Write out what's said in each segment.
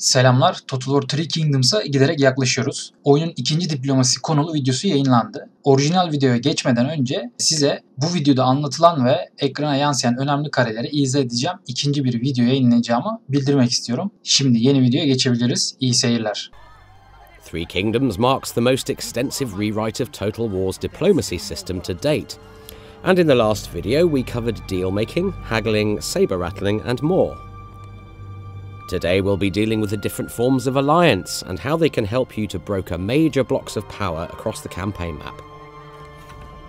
Selamlar, Total War Three Kingdoms'a giderek yaklaşıyoruz. Oyunun ikinci diplomasi konulu videosu yayınlandı. Orijinal videoya geçmeden önce size bu videoda anlatılan ve ekrana yansıyan önemli kareleri izah edeceğim ikinci bir video yayınlayacağımı bildirmek istiyorum. Şimdi yeni videoya geçebiliriz. İyi seyirler. Three Kingdoms marks the most extensive rewrite of Total War's diplomacy system to date. And in the last video we covered deal-making, haggling, saber-rattling and more. Today we'll be dealing with the different forms of alliance and how they can help you to broker major blocks of power across the campaign map.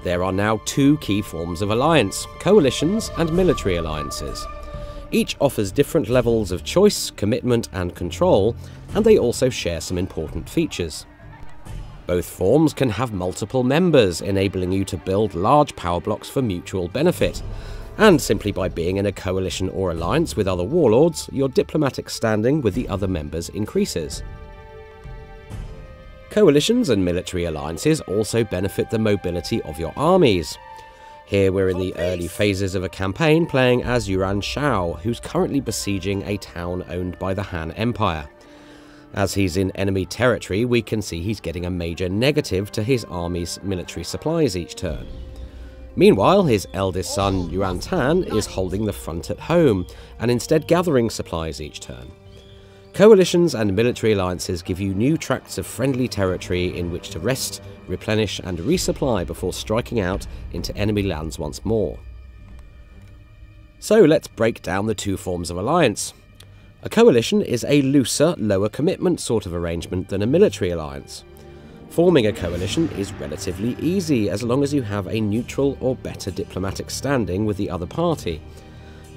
There are now two key forms of alliance, coalitions and military alliances. Each offers different levels of choice, commitment and control, and they also share some important features. Both forms can have multiple members, enabling you to build large power blocks for mutual benefit. And simply by being in a coalition or alliance with other warlords, your diplomatic standing with the other members increases. Coalitions and military alliances also benefit the mobility of your armies. Here we're in the early phases of a campaign playing as Yuan Shao, who's currently besieging a town owned by the Han Empire. As he's in enemy territory, we can see he's getting a major negative to his army's military supplies each turn. Meanwhile, his eldest son, Yuan Tan, is holding the front at home, and instead gathering supplies each turn. Coalitions and military alliances give you new tracts of friendly territory in which to rest, replenish and resupply before striking out into enemy lands once more. So let's break down the two forms of alliance. A coalition is a looser, lower commitment sort of arrangement than a military alliance. Forming a coalition is relatively easy as long as you have a neutral or better diplomatic standing with the other party.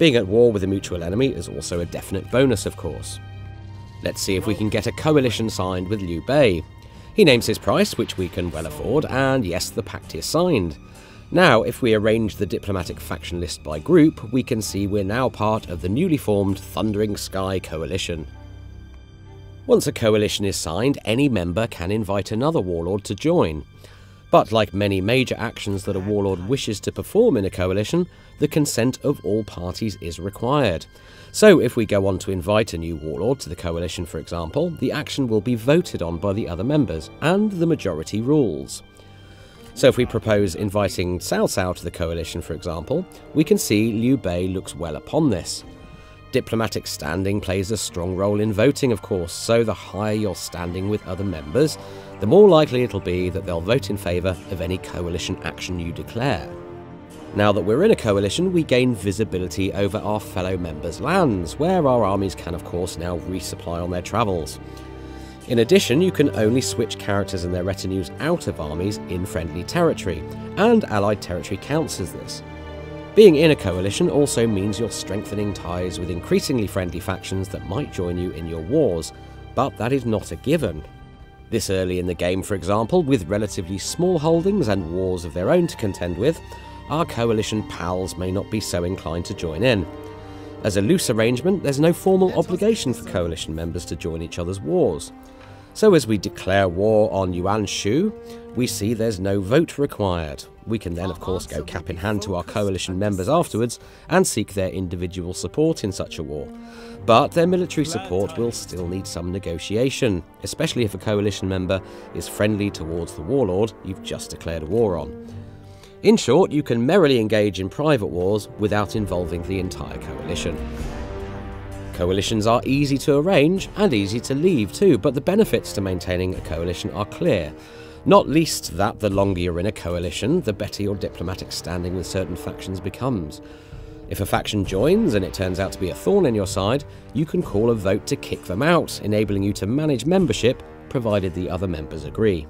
Being at war with a mutual enemy is also a definite bonus, of course. Let's see if we can get a coalition signed with Liu Bei. He names his price, which we can well afford, and yes, the pact is signed. Now, if we arrange the diplomatic faction list by group, we can see we're now part of the newly formed Thundering Sky Coalition. Once a coalition is signed, any member can invite another warlord to join. But like many major actions that a warlord wishes to perform in a coalition, the consent of all parties is required. So if we go on to invite a new warlord to the coalition, for example, the action will be voted on by the other members, and the majority rules. So if we propose inviting Cao Cao to the coalition, for example, we can see Liu Bei looks well upon this. Diplomatic standing plays a strong role in voting, of course, so the higher your standing with other members, the more likely it'll be that they'll vote in favour of any coalition action you declare. Now that we're in a coalition, we gain visibility over our fellow members' lands, where our armies can, of course, now resupply on their travels. In addition, you can only switch characters and their retinues out of armies in friendly territory, and allied territory counts as this. Being in a coalition also means you're strengthening ties with increasingly friendly factions that might join you in your wars, but that is not a given. This early in the game, for example, with relatively small holdings and wars of their own to contend with, our coalition pals may not be so inclined to join in. As a loose arrangement, there's no formal obligation for coalition members to join each other's wars. So as we declare war on Yuan Shu, we see there's no vote required. We can then of course go cap in hand to our coalition members afterwards and seek their individual support in such a war. But their military support will still need some negotiation, especially if a coalition member is friendly towards the warlord you've just declared a war on. In short, you can merrily engage in private wars without involving the entire coalition. Coalitions are easy to arrange and easy to leave too, but the benefits to maintaining a coalition are clear. Not least that the longer you're in a coalition, the better your diplomatic standing with certain factions becomes. If a faction joins and it turns out to be a thorn in your side, you can call a vote to kick them out, enabling you to manage membership, provided the other members agree.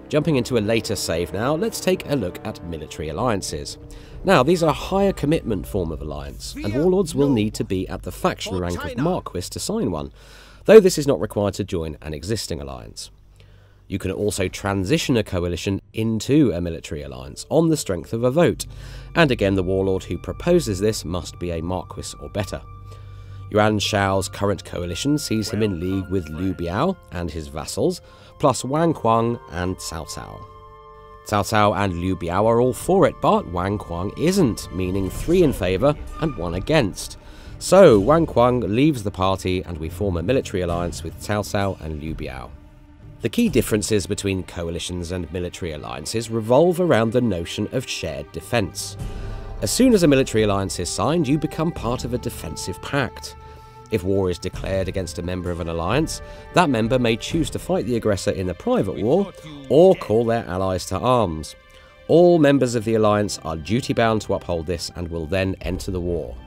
Jumping into a later save now, let's take a look at military alliances. Now, these are a higher commitment form of alliance, and warlords will need to be at the faction rank of Marquis to sign one, though this is not required to join an existing alliance. You can also transition a coalition into a military alliance on the strength of a vote, and again the warlord who proposes this must be a Marquis or better. Yuan Shao's current coalition sees him in league with Liu Biao and his vassals, plus Wang Kuang and Cao Cao. Cao Cao and Liu Biao are all for it, but Wang Kuang isn't, meaning 3 in favour and 1 against. So Wang Kuang leaves the party and we form a military alliance with Cao Cao and Liu Biao. The key differences between coalitions and military alliances revolve around the notion of shared defence. As soon as a military alliance is signed, you become part of a defensive pact. If war is declared against a member of an alliance, that member may choose to fight the aggressor in a private war or call their allies to arms. All members of the alliance are duty-bound to uphold this and will then enter the war.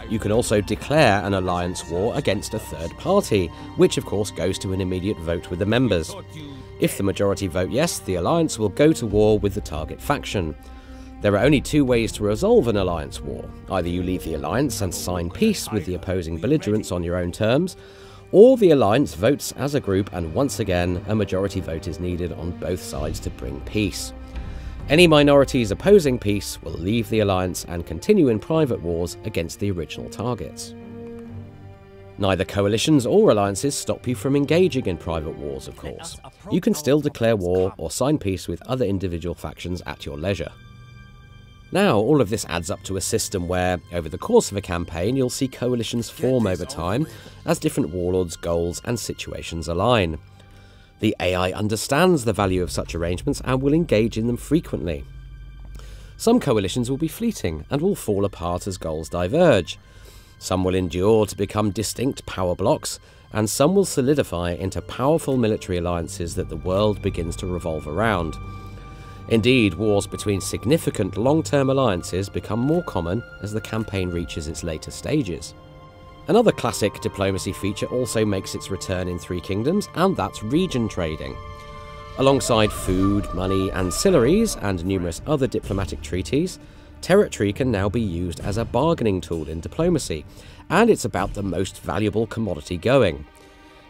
You can also declare an alliance war against a third party, which of course goes to an immediate vote with the members. If the majority vote yes, the alliance will go to war with the target faction. There are only two ways to resolve an alliance war. Either you leave the alliance and sign peace with the opposing belligerents on your own terms, or the alliance votes as a group and once again a majority vote is needed on both sides to bring peace. Any minorities opposing peace will leave the alliance and continue in private wars against the original targets. Neither coalitions or alliances stop you from engaging in private wars, of course. You can still declare war or sign peace with other individual factions at your leisure. Now, all of this adds up to a system where, over the course of a campaign, you'll see coalitions form over time as different warlords' goals and situations align. The AI understands the value of such arrangements and will engage in them frequently. Some coalitions will be fleeting and will fall apart as goals diverge. Some will endure to become distinct power blocks, and some will solidify into powerful military alliances that the world begins to revolve around. Indeed, wars between significant long-term alliances become more common as the campaign reaches its later stages. Another classic diplomacy feature also makes its return in Three Kingdoms, and that's region trading. Alongside food, money, ancillaries, and numerous other diplomatic treaties, territory can now be used as a bargaining tool in diplomacy, and it's about the most valuable commodity going.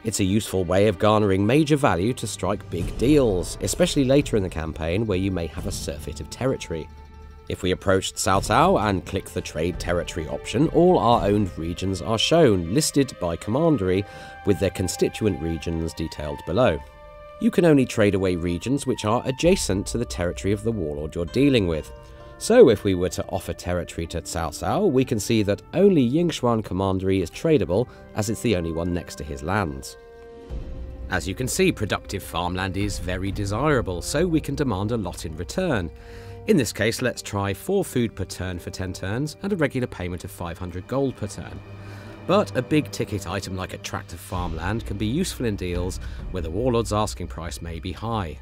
It's a useful way of garnering major value to strike big deals, especially later in the campaign where you may have a surfeit of territory. If we approach Cao Cao and click the Trade Territory option, all our owned regions are shown, listed by commandery, with their constituent regions detailed below. You can only trade away regions which are adjacent to the territory of the warlord you're dealing with. So if we were to offer territory to Cao Cao, we can see that only Yingshuan Commandery is tradable, as it's the only one next to his lands. As you can see, productive farmland is very desirable, so we can demand a lot in return. In this case, let's try 4 food per turn for 10 turns and a regular payment of 500 gold per turn. But a big ticket item like a tract of farmland can be useful in deals where the warlord's asking price may be high.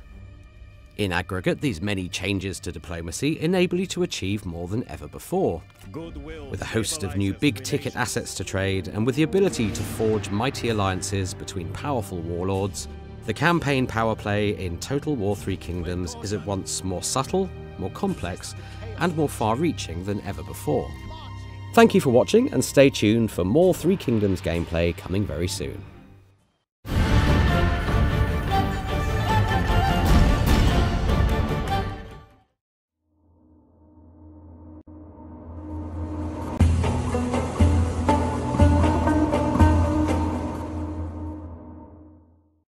In aggregate, these many changes to diplomacy enable you to achieve more than ever before. With a host of new big-ticket assets to trade, and with the ability to forge mighty alliances between powerful warlords, the campaign power play in Total War Three Kingdoms is at once more subtle, more complex, and more far-reaching than ever before. Thank you for watching, and stay tuned for more Three Kingdoms gameplay coming very soon.